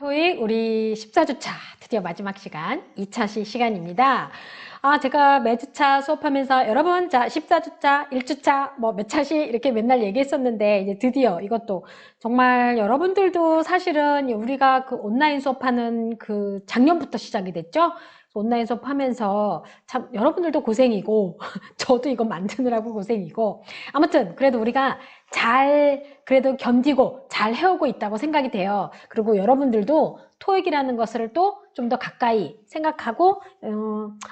토익 우리 14주차 드디어 마지막 시간 2차 시간입니다. 제가 매주차 수업하면서 여러분 자 14주차 1주차 뭐 몇 차시 이렇게 맨날 얘기했었는데 이제 드디어 이것도 정말 여러분들도 사실은 우리가 그 온라인 수업하는 그 작년부터 시작이 됐죠. 온라인 수업하면서 참 여러분들도 고생이고 저도 이거 만드느라고 고생이고 아무튼 그래도 우리가 잘 그래도 견디고 잘 해오고 있다고 생각이 돼요. 그리고 여러분들도 토익이라는 것을 또 좀 더 가까이 생각하고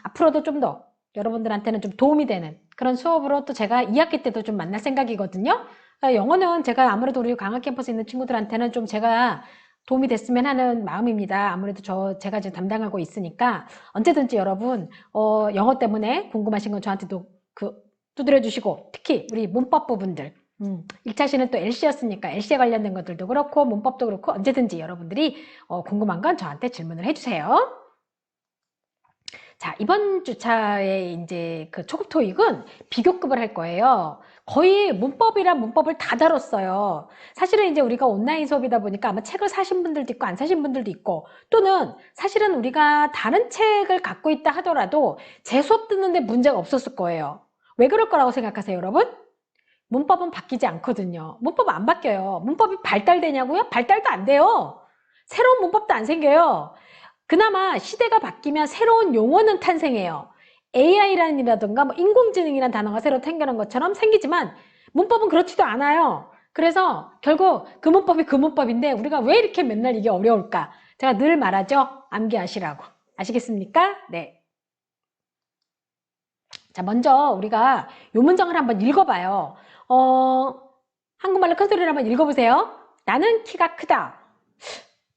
앞으로도 좀 더 여러분들한테는 좀 도움이 되는 그런 수업으로 또 제가 2학기 때도 좀 만날 생각이거든요. 영어는 제가 아무래도 우리 강학 캠퍼스에 있는 친구들한테는 좀 제가 도움이 됐으면 하는 마음입니다. 아무래도 제가 지금 담당하고 있으니까 언제든지 여러분 영어 때문에 궁금하신 건 저한테도 두드려 주시고 특히 우리 문법 부분들 1차시는 또 LC였으니까 LC에 관련된 것들도 그렇고 문법도 그렇고 언제든지 여러분들이 궁금한 건 저한테 질문을 해주세요. 자, 이번 주차에 이제 그 초급 토익은 비교급을 할 거예요. 거의 문법이랑 문법을 다 다뤘어요. 사실은 이제 우리가 온라인 수업이다 보니까 아마 책을 사신 분들도 있고 안 사신 분들도 있고 또는 사실은 우리가 다른 책을 갖고 있다 하더라도 제 수업 듣는데 문제가 없었을 거예요. 왜 그럴 거라고 생각하세요, 여러분? 문법은 바뀌지 않거든요. 문법 안 바뀌어요. 문법이 발달되냐고요? 발달도 안 돼요. 새로운 문법도 안 생겨요. 그나마 시대가 바뀌면 새로운 용어는 탄생해요. AI라든가 뭐 인공지능이라는 단어가 새로 생겨난 것처럼 생기지만 문법은 그렇지도 않아요. 그래서 결국 그 문법이 그 문법인데 우리가 왜 이렇게 맨날 이게 어려울까? 제가 늘 말하죠. 암기하시라고. 아시겠습니까? 네. 자, 먼저 우리가 요 문장을 한번 읽어봐요. 한국말로 큰 소리로 한번 읽어보세요. 나는 키가 크다.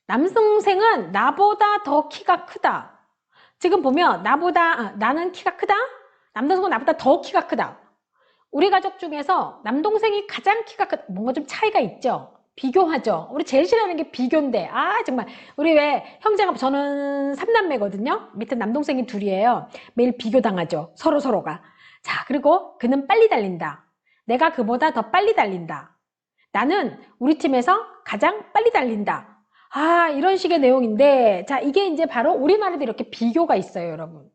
남동생은 나보다 더 키가 크다. 지금 보면 나는 키가 크다. 남동생은 나보다 더 키가 크다. 우리 가족 중에서 남동생이 가장 키가 크다. 뭔가 좀 차이가 있죠. 비교하죠. 우리 제일 싫어하는 게 비교인데 정말 우리 왜 형제가 저는 3남매거든요. 밑에 남동생이 둘이에요. 매일 비교당하죠. 서로가. 자, 그리고 그는 빨리 달린다. 내가 그보다 더 빨리 달린다. 나는 우리 팀에서 가장 빨리 달린다. 이런 식의 내용인데 자, 이게 이제 바로 우리말에도 이렇게 비교가 있어요, 여러분.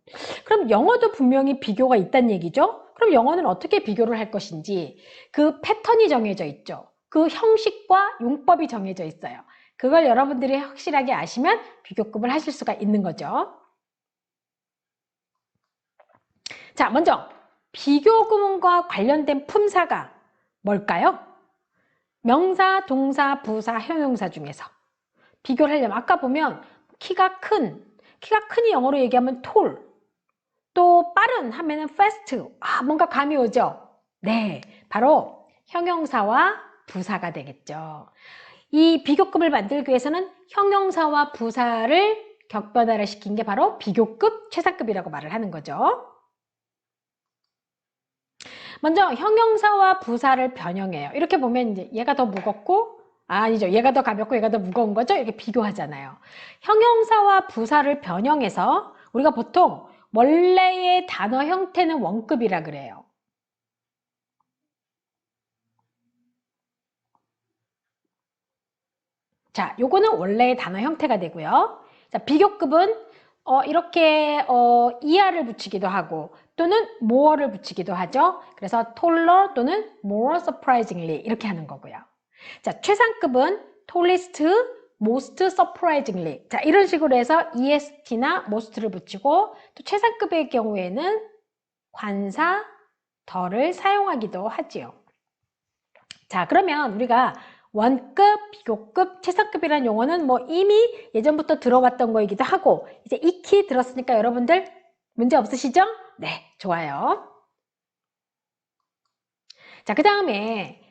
그럼 영어도 분명히 비교가 있다는 얘기죠. 그럼 영어는 어떻게 비교를 할 것인지 그 패턴이 정해져 있죠. 그 형식과 용법이 정해져 있어요. 그걸 여러분들이 확실하게 아시면 비교급을 하실 수가 있는 거죠. 자, 먼저 비교구문과 관련된 품사가 뭘까요? 명사, 동사, 부사, 형용사 중에서 비교를 하려면 아까 보면 키가 큰이 영어로 얘기하면 tall, 또 빠른 하면은 fast. 뭔가 감이 오죠? 네, 바로 형용사와 부사가 되겠죠. 이 비교급을 만들기 위해서는 형용사와 부사를 격변화를 시킨 게 바로 비교급, 최상급이라고 말을 하는 거죠. 먼저 형용사와 부사를 변형해요. 이렇게 보면 이제 얘가 더 무겁고 아니죠. 얘가 더 가볍고 얘가 더 무거운 거죠. 이렇게 비교하잖아요. 형용사와 부사를 변형해서 우리가 보통 원래의 단어 형태는 원급이라 그래요. 자, 요거는 원래의 단어 형태가 되고요. 자, 비교급은 이렇게 이하를 붙이기도 하고 또는 more를 붙이기도 하죠. 그래서 taller 또는 more surprisingly 이렇게 하는 거고요. 자, 최상급은 tallest, most surprisingly. 자, 이런 식으로 해서 est나 most를 붙이고 또 최상급의 경우에는 관사, 더를 사용하기도 하지요. 자, 그러면 우리가 원급, 비교급, 최상급이라는 용어는 뭐 이미 예전부터 들어왔던 거이기도 하고 이제 익히 들었으니까 여러분들 문제 없으시죠? 네, 좋아요. 자, 그 다음에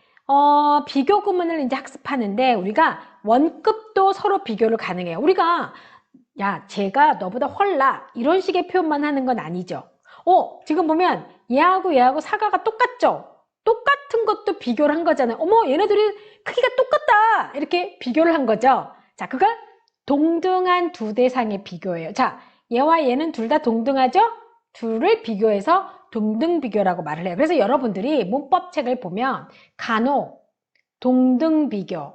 비교 구문을 이제 학습하는데 우리가 원급도 서로 비교를 가능해요. 우리가 야, 쟤가 너보다 헐나 이런 식의 표현만 하는 건 아니죠. 지금 보면 얘하고 사과가 똑같죠? 똑같은 것도 비교를 한 거잖아요. 어머, 얘네들이 크기가 똑같다 이렇게 비교를 한 거죠. 자, 그걸 동등한 두 대상의 비교예요. 자, 얘와 얘는 둘 다 동등하죠? 둘을 비교해서 동등 비교라고 말을 해요. 그래서 여러분들이 문법책을 보면 간혹 동등 비교,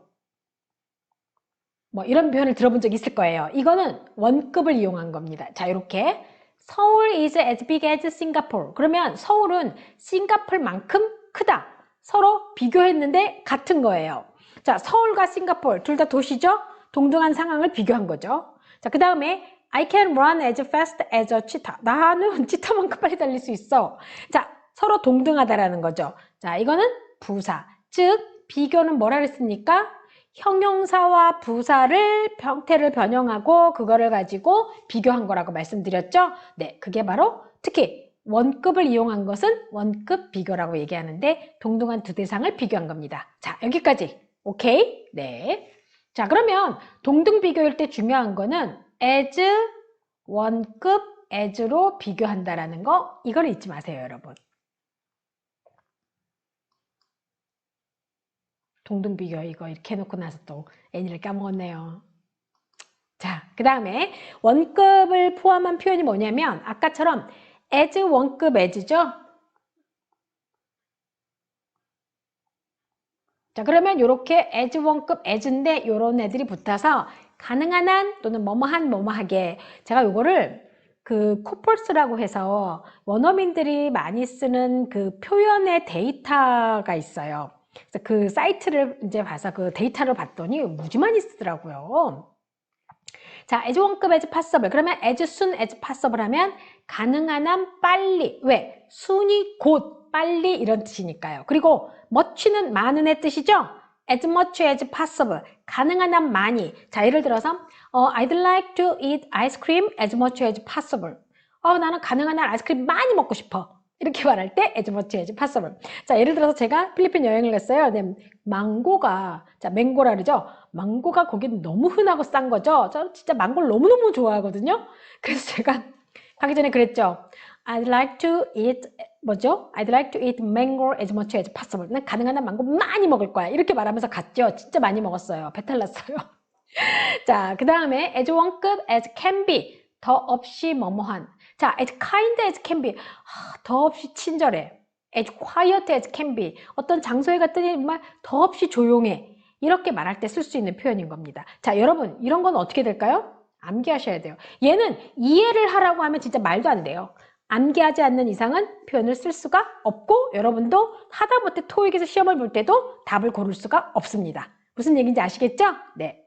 뭐 이런 표현을 들어본 적 있을 거예요. 이거는 원급을 이용한 겁니다. 자, 이렇게 서울 is as big as Singapore. 그러면 서울은 싱가폴만큼 크다. 서로 비교했는데 같은 거예요. 자, 서울과 싱가폴 둘 다 도시죠? 동등한 상황을 비교한 거죠. 자, 그 다음에 I can run as fast as a cheetah. 나는 치타만큼 빨리 달릴 수 있어. 자, 서로 동등하다라는 거죠. 자, 이거는 부사. 즉, 비교는 뭐라 그랬습니까? 형용사와 부사를 형태를 변형하고 그거를 가지고 비교한 거라고 말씀드렸죠? 네, 그게 바로 특히 원급을 이용한 것은 원급 비교라고 얘기하는데 동등한 두 대상을 비교한 겁니다. 자, 여기까지. 오케이? 네. 자, 그러면 동등 비교일 때 중요한 거는 as, 원급, as로 비교한다라는 거, 이걸 잊지 마세요, 여러분. 동등 비교 이거 이렇게 해놓고 나서 또 N을 까먹었네요. 자, 그 다음에 원급을 포함한 표현이 뭐냐면 아까처럼 as 원급 as죠. 자, 그러면 이렇게 as 원급 as인데 요런 애들이 붙어서 가능한 한 또는 뭐뭐한 뭐뭐하게 제가 요거를 그 코펄스라고 해서 원어민들이 많이 쓰는 그 표현의 데이터가 있어요. 그래서 그 사이트를 이제 봐서 그 데이터를 봤더니 무지 많이 쓰더라고요. 자, as 원급 as possible. 그러면 as soon as possible 하면 가능한 한 빨리. 왜? soon이 곧 빨리 이런 뜻이니까요. 그리고 much는 많은의 뜻이죠? as much as possible. 가능한 한 많이. 자, 예를 들어서 I'd like to eat ice cream as much as possible. 나는 가능한 한 아이스크림 많이 먹고 싶어. 이렇게 말할 때 as much as possible. 자, 예를 들어서 제가 필리핀 여행을 갔어요. 네, 망고가, 자, 맹고라 그러죠? 망고가 거긴 너무 흔하고 싼 거죠? 저 진짜 망고를 너무너무 좋아하거든요? 그래서 제가 가기 전에 그랬죠. I'd like to eat, 뭐죠? I'd like to eat mango as much as possible. 난 가능한 한 망고 많이 먹을 거야. 이렇게 말하면서 갔죠. 진짜 많이 먹었어요. 배탈 났어요. 자, 그 다음에 as 원급 as can be. 더 없이 뭐뭐한. 자, as kind as can be. 더 없이 친절해. as quiet as can be. 어떤 장소에 갔더니 정말 더 없이 조용해. 이렇게 말할 때 쓸 수 있는 표현인 겁니다. 자, 여러분, 이런 건 어떻게 될까요? 암기하셔야 돼요. 얘는 이해를 하라고 하면 진짜 말도 안 돼요. 암기하지 않는 이상은 표현을 쓸 수가 없고 여러분도 하다못해 토익에서 시험을 볼 때도 답을 고를 수가 없습니다. 무슨 얘기인지 아시겠죠? 네.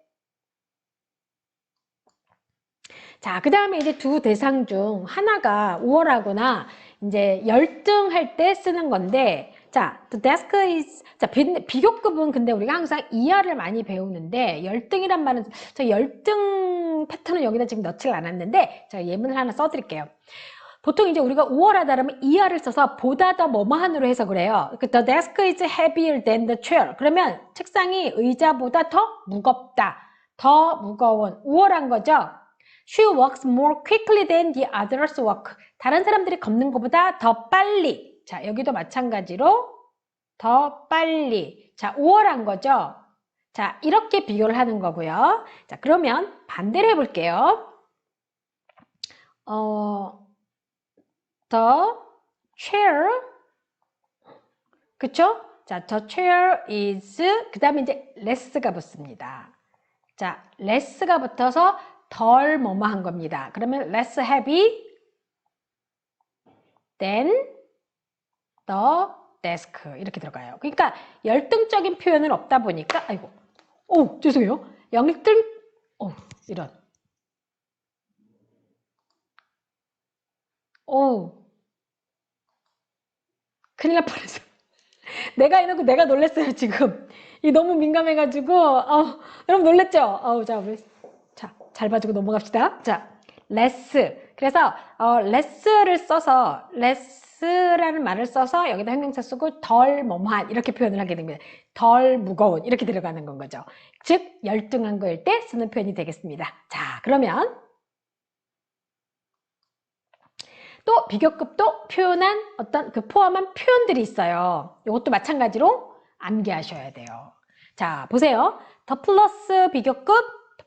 자, 그 다음에 이제 두 대상 중 하나가 우월하거나 이제 열등할 때 쓰는 건데, 자, the desk is, 자, 비교급은 근데 우리가 항상 이하를 많이 배우는데, 열등이란 말은, 저 열등 패턴은 여기다 지금 넣지를 않았는데, 제가 예문을 하나 써드릴게요. 보통 이제 우리가 우월하다 그러면 이하를 써서 보다 더 뭐뭐한으로 해서 그래요. The desk is heavier than the chair. 그러면 책상이 의자보다 더 무겁다. 더 무거운, 우월한 거죠. She walks more quickly than the others walk. 다른 사람들이 걷는 것보다 더 빨리. 자, 여기도 마찬가지로 더 빨리. 자, 우월한 거죠. 자, 이렇게 비교를 하는 거고요. 자, 그러면 반대로 해볼게요. The chair. 그쵸? 자, the chair is, 그 다음에 이제 less가 붙습니다. 자, less가 붙어서 덜 뭐뭐한 겁니다. 그러면 less heavy than the desk 이렇게 들어가요. 그러니까 열등적인 표현은 없다 보니까 아이고, 죄송해요. 열등, 이런. 큰일 날 뻔했어. 내가 해놓고 내가 놀랬어요 지금. 이 너무 민감해가지고 여러분 놀랬죠? 자, 우리 잘 봐주고 넘어갑시다. 자, less. 그래서 less를 써서 less라는 말을 써서 여기다 형용사 쓰고 덜 뭐뭐한 이렇게 표현을 하게 됩니다. 덜 무거운 이렇게 들어가는 건 거죠. 즉 열등한 거일 때 쓰는 표현이 되겠습니다. 자, 그러면 또 비교급도 표현한 어떤 그 포함한 표현들이 있어요. 이것도 마찬가지로 암기하셔야 돼요. 자, 보세요. 더 플러스 비교급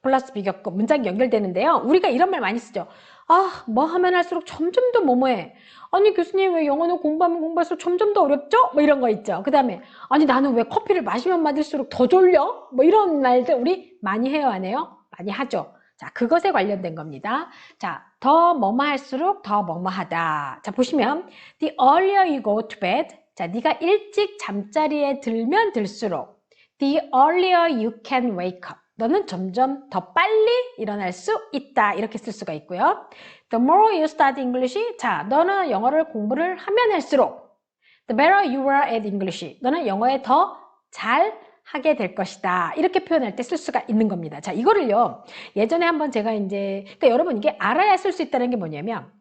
플러스 비교급 문장이 연결되는데요. 우리가 이런 말 많이 쓰죠. 아, 뭐 하면 할수록 점점 더 뭐뭐해. 아니 교수님 왜 영어는 공부하면 공부할수록 점점 더 어렵죠? 뭐 이런 거 있죠. 그 다음에 아니 나는 왜 커피를 마시면 마실수록 더 졸려? 뭐 이런 말들 우리 많이 해요, 안 해요? 많이 하죠. 자, 그것에 관련된 겁니다. 자, 더 뭐뭐 할수록 더 뭐뭐 하다. 자, 보시면 the earlier you go to bed. 자, 네가 일찍 잠자리에 들면 들수록 the earlier you can wake up. 너는 점점 더 빨리 일어날 수 있다. 이렇게 쓸 수가 있고요. The more you study English. 자, 너는 영어를 공부를 하면 할수록 the better you are at English. 너는 영어에 더 잘 하게 될 것이다. 이렇게 표현할 때 쓸 수가 있는 겁니다. 자, 이거를요. 예전에 한번 제가 이제, 그러니까 여러분 이게 알아야 쓸 수 있다는 게 뭐냐면,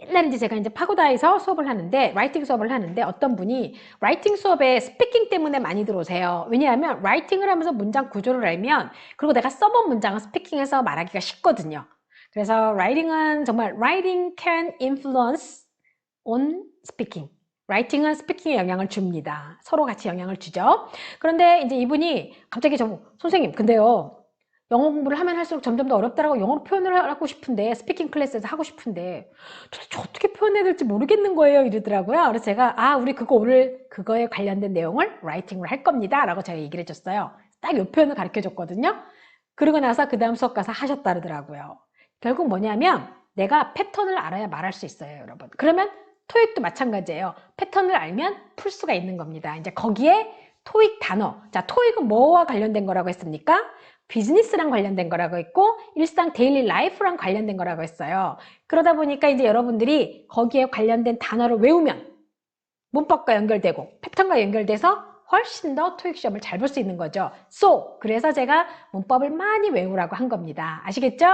옛날에 이제 제가 이제 파고다에서 수업을 하는데, 라이팅 수업을 하는데, 어떤 분이 라이팅 수업에 스피킹 때문에 많이 들어오세요. 왜냐하면 라이팅을 하면서 문장 구조를 알면, 그리고 내가 써본 문장은 스피킹해서 말하기가 쉽거든요. 그래서 라이팅은 정말 writing can influence on speaking. 라이팅은 스피킹에 영향을 줍니다. 서로 같이 영향을 주죠. 그런데 이제 이분이 갑자기 선생님, 근데요, 영어 공부를 하면 할수록 점점 더 어렵다라고 영어로 표현을 하고 싶은데, 스피킹 클래스에서 하고 싶은데, 도대체 어떻게 표현해야 될지 모르겠는 거예요. 이러더라고요. 그래서 제가, 우리 오늘 그거에 관련된 내용을 라이팅을 할 겁니다. 라고 제가 얘기를 해줬어요. 딱 이 표현을 가르쳐 줬거든요. 그러고 나서 그 다음 수업 가서 하셨다 그러더라고요. 결국 뭐냐면, 내가 패턴을 알아야 말할 수 있어요, 여러분. 그러면 토익도 마찬가지예요. 패턴을 알면 풀 수가 있는 겁니다. 이제 거기에 토익 단어. 자, 토익은 뭐와 관련된 거라고 했습니까? 비즈니스랑 관련된 거라고 했고, 일상 데일리 라이프랑 관련된 거라고 했어요. 그러다 보니까 이제 여러분들이 거기에 관련된 단어를 외우면 문법과 연결되고 패턴과 연결돼서 훨씬 더 토익 시험을 잘 볼 수 있는 거죠. 그래서 제가 문법을 많이 외우라고 한 겁니다. 아시겠죠?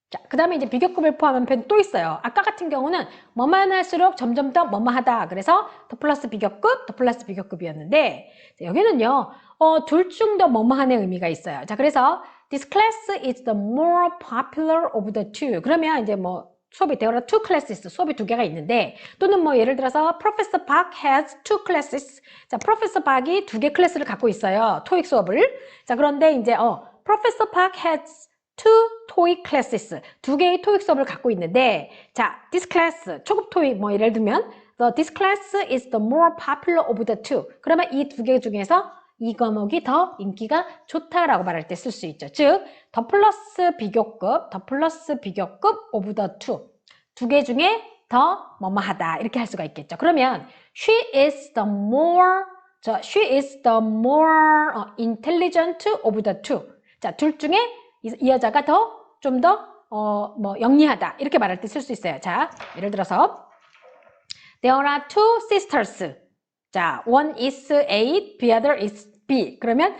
자, 그 다음에 이제 비교급을 포함한 표현 또 있어요. 아까 같은 경우는 뭐만 할수록 점점 더 뭐뭐하다. 그래서 더 플러스 비교급, 더 플러스 비교급이었는데 여기는요, 둘 중 더 뭐뭐한의 의미가 있어요. 자, 그래서 this class is the more popular of the two. 그러면 이제 뭐 수업이 there are two classes, 수업이 두 개가 있는데 또는 뭐 예를 들어서 Professor Park has two classes. 자, Professor Park이 두 개 클래스를 갖고 있어요. 토익 수업을. 자, 그런데 이제 Professor Park has two TOEIC classes. 두 개의 토익 수업을 갖고 있는데, 자, this class, 초급 토익, 뭐 예를 들면, this class is the more popular of the two. 그러면 이 두 개 중에서 이 과목이 더 인기가 좋다라고 말할 때 쓸 수 있죠. 즉, 더 플러스 비교급 of the two. 두 개 중에 더 뭐뭐하다. 이렇게 할 수가 있겠죠. 그러면 she is the more intelligent of the two. 자, 둘 중에 이 여자가 좀 더 영리하다 이렇게 말할 때 쓸 수 있어요. 자, 예를 들어서 there are two sisters. 자, one is A, the other is B. 그러면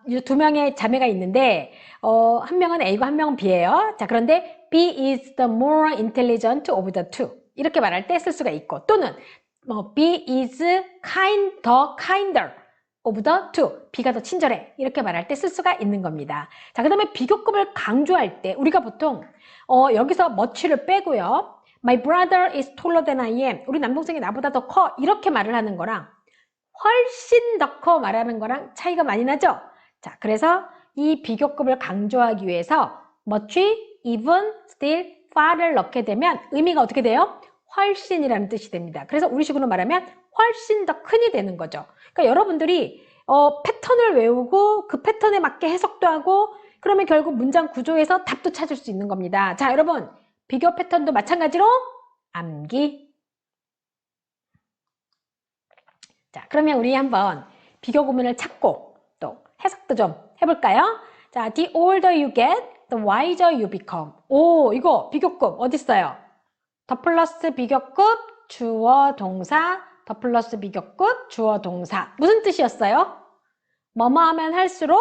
이 두 명의 자매가 있는데 한 명은 A고 한 명은 B예요. 자, 그런데 B is the more intelligent of the two. 이렇게 말할 때 쓸 수가 있고 또는 B is the kinder of the two. B가 더 친절해. 이렇게 말할 때 쓸 수가 있는 겁니다. 자, 그 다음에 비교급을 강조할 때 우리가 보통 여기서 much를 빼고요. My brother is taller than I am. 우리 남동생이 나보다 더 커. 이렇게 말을 하는 거랑 훨씬 더 커 말하는 거랑 차이가 많이 나죠? 자, 그래서 이 비교급을 강조하기 위해서 much, even, still, far를 넣게 되면 의미가 어떻게 돼요? 훨씬이라는 뜻이 됩니다. 그래서 우리식으로 말하면 훨씬 더 큰이 되는 거죠. 그러니까 여러분들이 패턴을 외우고 그 패턴에 맞게 해석도 하고 그러면 결국 문장 구조에서 답도 찾을 수 있는 겁니다. 자, 여러분 비교 패턴도 마찬가지로 암기. 자, 그러면 우리 한번 비교 구문을 찾고 또 해석도 좀 해볼까요? 자, the older you get, the wiser you become. 오, 이거 비교급 어디 있어요? 더 플러스 비교급 주어 동사, 더 플러스 비교급 주어 동사. 무슨 뜻이었어요? 뭐뭐 하면 할수록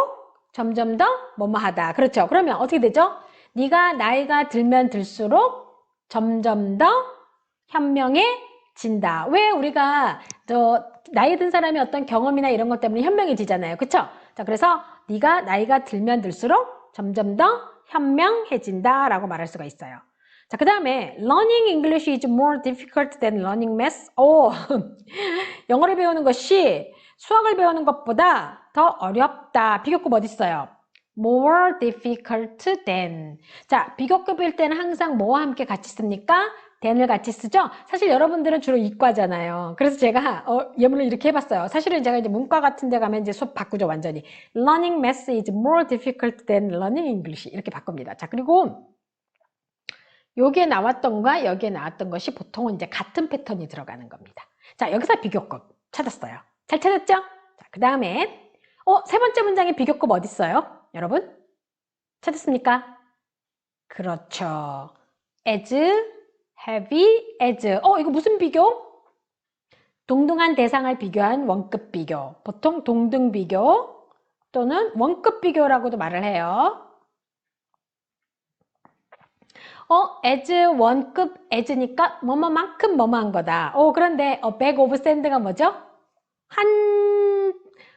점점 더 뭐뭐 하다. 그렇죠? 그러면 어떻게 되죠? 네가 나이가 들면 들수록 점점 더 현명해진다. 왜 우리가 나이 든 사람이 어떤 경험이나 이런 것 때문에 현명해지잖아요. 그쵸? 자, 그래서 네가 나이가 들면 들수록 점점 더 현명해진다 라고 말할 수가 있어요. 자, 그 다음에 learning English is more difficult than learning math. 오, 영어를 배우는 것이 수학을 배우는 것보다 더 어렵다. 비교급 어디 있어요? More difficult than. 자, 비교급일 때는 항상 뭐와 함께 같이 씁니까? than을 같이 쓰죠? 사실 여러분들은 주로 이과잖아요. 그래서 제가 예문을 이렇게 해봤어요. 사실은 제가 이제 문과 같은 데 가면 이제 수업 바꾸죠, 완전히. Learning math is more difficult than learning English. 이렇게 바꿉니다. 자, 그리고 여기에 나왔던 것과 여기에 나왔던 것이 보통은 이제 같은 패턴이 들어가는 겁니다. 자, 여기서 비교급 찾았어요. 잘 찾았죠? 자, 그 다음에 세 번째 문장에 비교급 어디 있어요? 여러분? 찾았습니까? 그렇죠. as, heavy, as. 이거 무슨 비교? 동등한 대상을 비교한 원급 비교. 보통 동등 비교 또는 원급 비교라고도 말을 해요. as 원급 as니까 뭐뭐만큼 뭐뭐한 거다. 그런데 bag of sand가 뭐죠?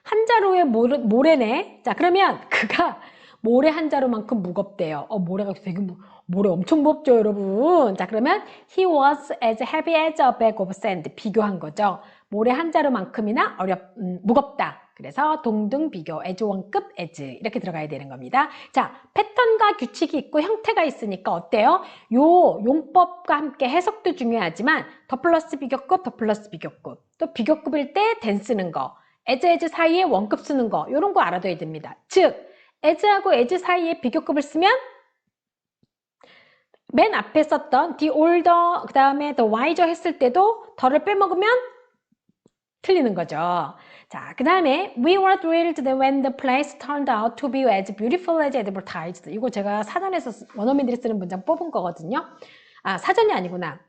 한 자루의 모래네. 자, 그러면 그가 모래 한 자루만큼 무겁대요. 모래가 되게 모래 엄청 무겁죠, 여러분. 자, 그러면 he was as heavy as a bag of sand. 비교한 거죠. 모래 한 자루만큼이나 무겁다. 그래서 동등 비교, as 원급 as 이렇게 들어가야 되는 겁니다. 자, 패턴과 규칙이 있고 형태가 있으니까 어때요? 요 용법과 함께 해석도 중요하지만 더 플러스 비교급, 더 플러스 비교급, 또 비교급일 때 than 쓰는 거, as 사이에 원급 쓰는 거, 이런 거 알아둬야 됩니다. 즉, as하고 as 사이에 비교급을 쓰면 맨 앞에 썼던 the older, 그 다음에 the wiser 했을 때도 더를 빼먹으면 틀리는 거죠. 자, 그 다음에 we were thrilled when the place turned out to be as beautiful as advertised. 이거 제가 사전에서 원어민들이 쓰는 문장 뽑은 거거든요. 사전이 아니구나.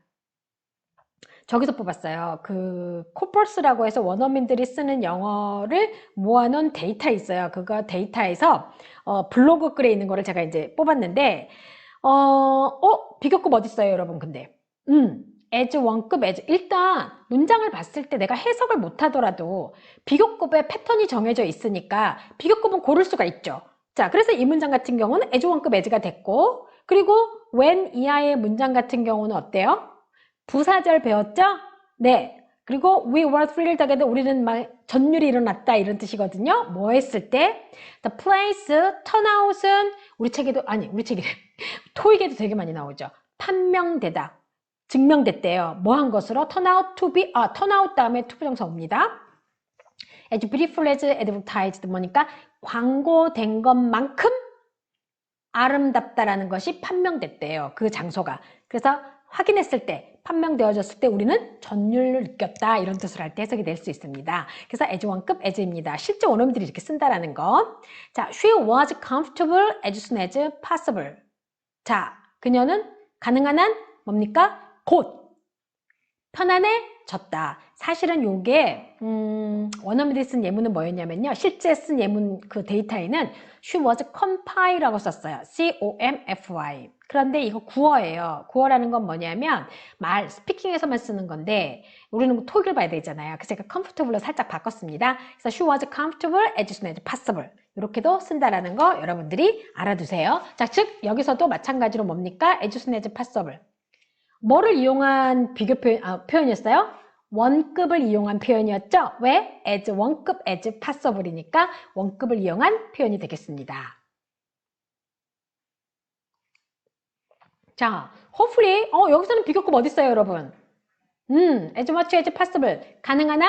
저기서 뽑았어요. 그 코퍼스라고 해서 원어민들이 쓰는 영어를 모아놓은 데이터 있어요. 그거 데이터에서 블로그 글에 있는 거를 제가 이제 뽑았는데 비교급 어디 있어요, 여러분? 근데 as 원급 as 일단 문장을 봤을 때 내가 해석을 못하더라도 비교급의 패턴이 정해져 있으니까 비교급은 고를 수가 있죠. 자, 그래서 이 문장 같은 경우는 as 원급 as가 됐고, 그리고 when 이하의 문장 같은 경우는 어때요? 부사절 배웠죠? 네. 그리고 we were thrilled 하게도 우리는 막 전율이 일어났다 이런 뜻이거든요. 뭐 했을 때? The place, turnout은 우리 책에도 토익에도 되게 많이 나오죠. 판명되다. 증명됐대요. 뭐 한 것으로? turn out to be, turn out 다음에 to 부정사 옵니다. as beautiful as advertised 뭐니까 광고된 것만큼 아름답다라는 것이 판명됐대요. 그 장소가. 그래서 확인했을 때, 판명되어졌을 때 우리는 전율을 느꼈다 이런 뜻을 할 때 해석이 될 수 있습니다. 그래서 as 원급 as입니다. 실제 원어민들이 이렇게 쓴다라는 거. 자, she was comfortable as soon as possible. 자, 그녀는 가능한 한 뭡니까? 곧 편안해졌다. 사실은 요게 원어민들이 쓴 예문은 뭐였냐면요. 실제 쓴 예문 그 데이터에는 she was comfy라고 썼어요. C-O-M-F-Y. 그런데 이거 구어예요. 구어라는 건 뭐냐면 스피킹에서만 쓰는 건데 우리는 토익을 봐야 되잖아요. 그래서 제가 comfortable로 살짝 바꿨습니다. 그래서 she was comfortable as soon as possible. 이렇게도 쓴다라는 거 여러분들이 알아두세요. 자, 즉 여기서도 마찬가지로 뭡니까? as soon as possible. 뭐를 이용한 비교 표현이었어요? 원급을 이용한 표현이었죠? 왜? as 원급 as possible이니까 원급을 이용한 표현이 되겠습니다. 자, hopefully 여기서는 비교급 어디 있어요, 여러분? as much as possible 가능한 한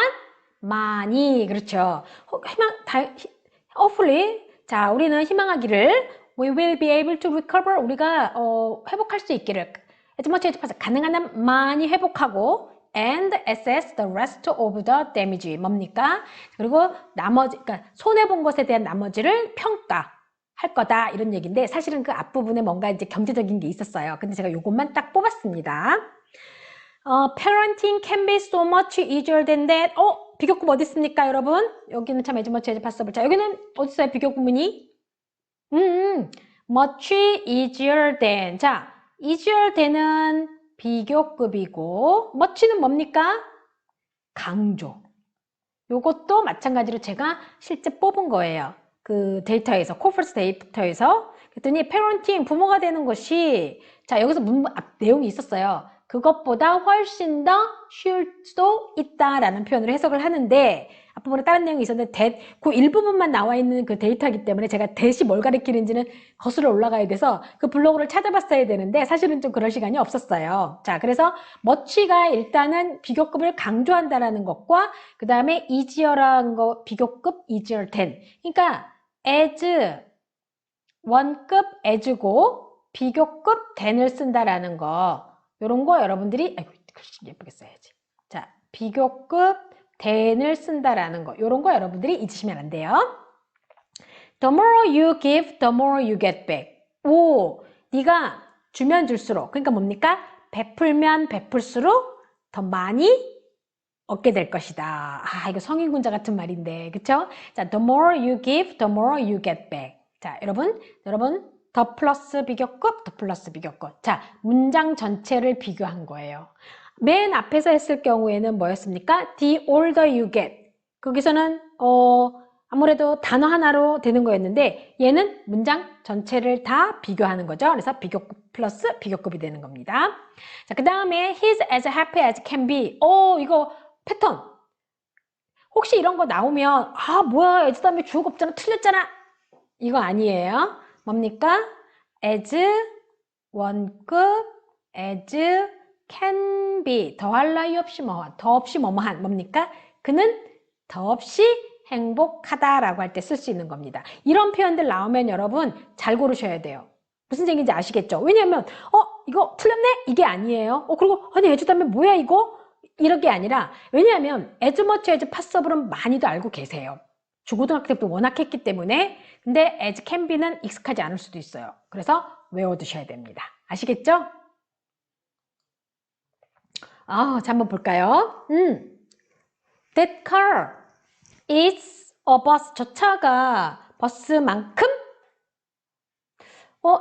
많이. 그렇죠. hopefully 자, 우리는 희망하기를 we will be able to recover 우리가 회복할 수 있기를 as much as possible 가능한 한 많이 회복하고 and assess the rest of the damage 뭡니까? 그리고 나머지 그러니까 손해본 것에 대한 나머지를 평가할 거다 이런 얘기인데 사실은 그 앞부분에 뭔가 이제 경제적인 게 있었어요. 근데 제가 요것만 딱 뽑았습니다. Parenting can be so much easier than that. 비교급 어디 있습니까, 여러분? 여기는 참 as much as possible. 자, 여기는 어디 있어요, 비교구문이? much easier than. 자, easier than은 비교급이고 much는 뭡니까? 강조. 요것도 마찬가지로 제가 실제 뽑은 거예요. 그 데이터에서, 코퍼스 데이터에서. 그랬더니 parenting, 부모가 되는 것이 자, 여기서 내용이 있었어요. 그것보다 훨씬 더 쉬울 수도 있다라는 표현으로 해석을 하는데 앞부분에 다른 내용이 있었는데 그 일부분만 나와 있는 그 데이터이기 때문에 제가 대시 뭘 가리키는지는 거슬러 올라가야 돼서 그 블로그를 찾아봤어야 되는데 사실은 좀 그럴 시간이 없었어요. 자, 그래서 much가 일단은 비교급을 강조한다라는 것과 그 다음에 easier라는 거 비교급 easier than. 그러니까 as 원급 as고 비교급 than을 쓴다라는 거. 요런 거 여러분들이 아이고 글씨 예쁘게 써야지. 자, 비교급 than을 쓴다라는 거. 요런 거 여러분들이 잊으시면 안 돼요. The more you give, the more you get back. 오, 네가 주면 줄수록, 그러니까 뭡니까? 베풀면 베풀수록 더 많이 얻게 될 것이다. 아, 이거 성인군자 같은 말인데, 그쵸? 자, the more you give, the more you get back. 자, 여러분, 더 플러스 비교급, 더 플러스 비교급. 자, 문장 전체를 비교한 거예요. 맨 앞에서 했을 경우에는 뭐였습니까? The older you get. 거기서는 아무래도 단어 하나로 되는 거였는데 얘는 문장 전체를 다 비교하는 거죠. 그래서 비교급 플러스 비교급이 되는 겁니다. 자, 그 다음에 he's as happy as can be. 이거 패턴. 혹시 이런 거 나오면 아 뭐야 as 다음에 주어가 없잖아. 틀렸잖아. 이거 아니에요. 뭡니까? as 원급 as can be 더할 나위 없이 뭐한 더 없이 뭐뭐한 뭡니까? 그는 더없이 행복하다라고 할 때 쓸 수 있는 겁니다. 이런 표현들 나오면 여러분 잘 고르셔야 돼요. 무슨 얘기인지 아시겠죠? 왜냐하면 이거 틀렸네? 이게 아니에요. 그리고 아니 as 다음에 뭐야 이거? 이런 게 아니라 왜냐하면 as much as possible은 많이도 알고 계세요. 중고등학교 때부터 워낙 했기 때문에 근데 as can be는 익숙하지 않을 수도 있어요. 그래서 외워두셔야 됩니다. 아시겠죠? 자, 한번 볼까요? That car is a bus. 저 차가 버스만큼?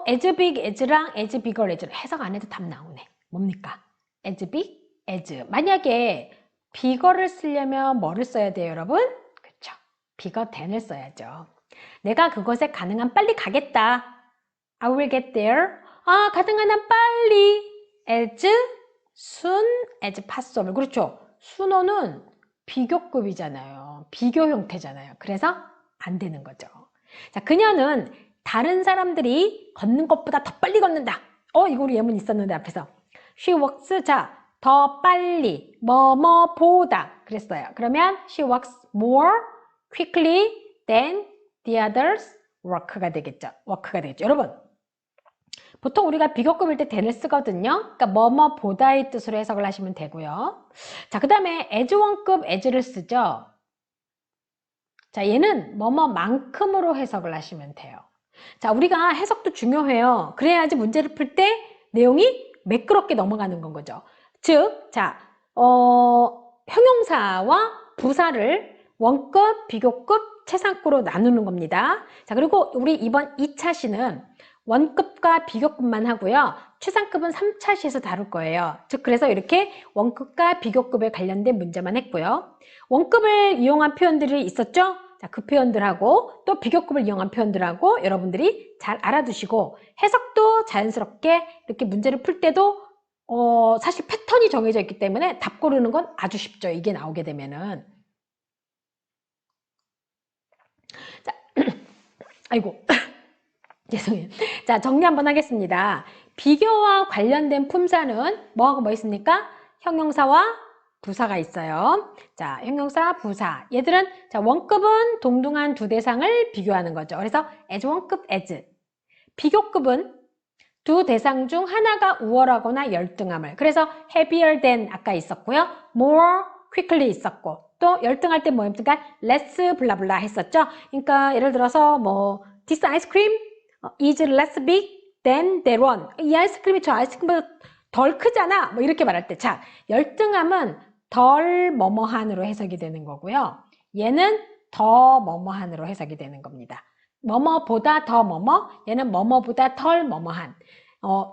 as big as랑 as bigger as 해석 안 해도 답 나오네. 뭡니까? as big as. 만약에 bigger를 쓰려면 뭐를 써야 돼요, 여러분? 그렇죠. bigger than을 써야죠. 내가 그곳에 가능한 빨리 가겠다. I will get there. 가능한 한 빨리. as soon as possible. 그렇죠. 순어는 비교급이잖아요. 비교 형태잖아요. 그래서 안 되는 거죠. 자, 그녀는 다른 사람들이 걷는 것보다 더 빨리 걷는다. 이거 우리 예문 있었는데 앞에서. She walks. 자, 더 빨리. 뭐뭐보다. 그랬어요. 그러면 she walks more quickly than the others. work가 되겠죠. work가 되겠죠. 여러분. 보통 우리가 비교급일 때 than을 쓰거든요. 그러니까 뭐뭐보다의 뜻으로 해석을 하시면 되고요. 자, 그 다음에 as 원급 as를 쓰죠. 자, 얘는 뭐뭐만큼으로 해석을 하시면 돼요. 자, 우리가 해석도 중요해요. 그래야지 문제를 풀 때 내용이 매끄럽게 넘어가는 건 거죠. 즉, 자, 형용사와 부사를 원급, 비교급, 최상급으로 나누는 겁니다. 자, 그리고 우리 이번 2차 시는 원급과 비교급만 하고요. 최상급은 3차 시에서 다룰 거예요. 즉 그래서 이렇게 원급과 비교급에 관련된 문제만 했고요. 원급을 이용한 표현들이 있었죠? 자, 그 표현들하고 또 비교급을 이용한 표현들하고 여러분들이 잘 알아두시고 해석도 자연스럽게 이렇게 문제를 풀 때도 사실 패턴이 정해져 있기 때문에 답 고르는 건 아주 쉽죠. 이게 나오게 되면은. 자, 아이고. 죄송해요. 자, 정리 한번 하겠습니다. 비교와 관련된 품사는 뭐하고 뭐 있습니까? 형용사와 부사가 있어요. 자, 형용사, 부사. 얘들은 자, 원급은 동등한 두 대상을 비교하는 거죠. 그래서 as 원급 as. 비교급은 두 대상 중 하나가 우월하거나 열등함을. 그래서 heavier than 아까 있었고요. more quickly 있었고 또 열등할 때 뭐입니까? less 블라블라 했었죠. 그러니까 예를 들어서 뭐 this ice cream is less big than that one. 이 아이스크림이 저 아이스크림보다 덜 크잖아. 뭐 이렇게 말할 때. 자, 열등함은 덜 뭐뭐한으로 해석이 되는 거고요. 얘는 더 뭐뭐한으로 해석이 되는 겁니다. 뭐뭐보다 더 뭐뭐, 얘는 뭐뭐보다 덜 뭐뭐한.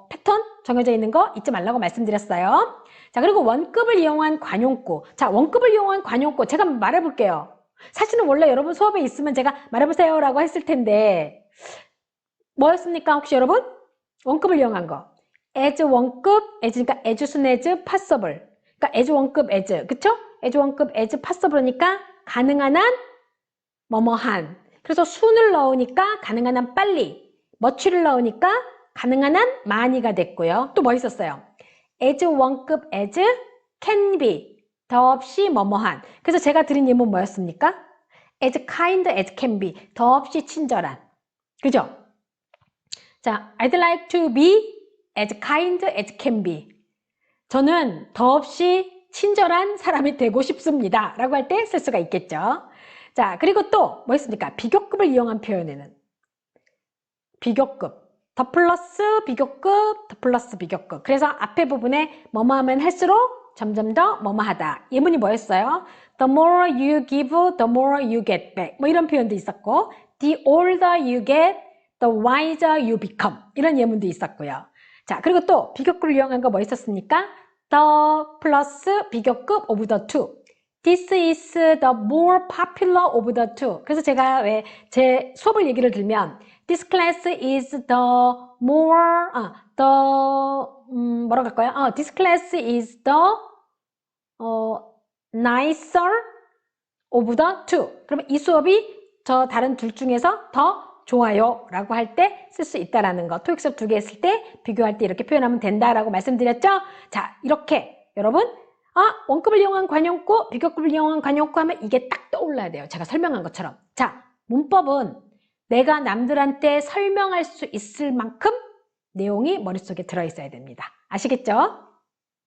패턴 정해져 있는 거 잊지 말라고 말씀드렸어요. 자, 그리고 원급을 이용한 관용구. 자, 원급을 이용한 관용구 제가 말해볼게요. 사실은 원래 여러분 수업에 있으면 제가 말해보세요 라고 했을 텐데 뭐였습니까? 혹시 여러분? 원급을 이용한 거. as 원급, as, 그러니까 as soon as possible. 그러니까 as 원급 as, 그쵸? as 원급 as possible니까 가능한 한, 뭐뭐한. 그래서 soon을 넣으니까 가능한 한 빨리, much를 넣으니까 가능한 한 많이가 됐고요. 또 뭐 있었어요? as 원급 as can be, 더없이 뭐뭐한. 그래서 제가 드린 예문 뭐였습니까? as kind as can be, 더없이 친절한. 그죠? 자, I'd like to be as kind as can be. 저는 더없이 친절한 사람이 되고 싶습니다. 라고 할 때 쓸 수가 있겠죠. 자, 그리고 또 뭐 있습니까? 비교급을 이용한 표현에는 비교급, 더 플러스 비교급, 더 플러스 비교급. 그래서 앞에 부분에 뭐뭐 하면 할수록 점점 더 뭐뭐 하다. 예문이 뭐였어요? The more you give, the more you get back. 뭐 이런 표현도 있었고, the older you get, the wiser you become. 이런 예문도 있었고요. 자, 그리고 또 비교급을 이용한 거 뭐 있었습니까? The 플러스 비교급 of the two. This is the more popular of the two. 그래서 제가 왜 제 수업을 얘기를 들면 This class is the more, 뭐라고 할까요? This class is the nicer of the two. 그러면 이 수업이 저 다른 둘 중에서 더 좋아요 라고 할 때 쓸 수 있다라는 거. 토익 수업 2개 했을 때 비교할 때 이렇게 표현하면 된다라고 말씀드렸죠? 자, 이렇게 여러분 원급을 이용한 관용구, 비교급을 이용한 관용구 하면 이게 딱 떠올라야 돼요. 제가 설명한 것처럼. 자, 문법은 내가 남들한테 설명할 수 있을 만큼 내용이 머릿속에 들어있어야 됩니다. 아시겠죠?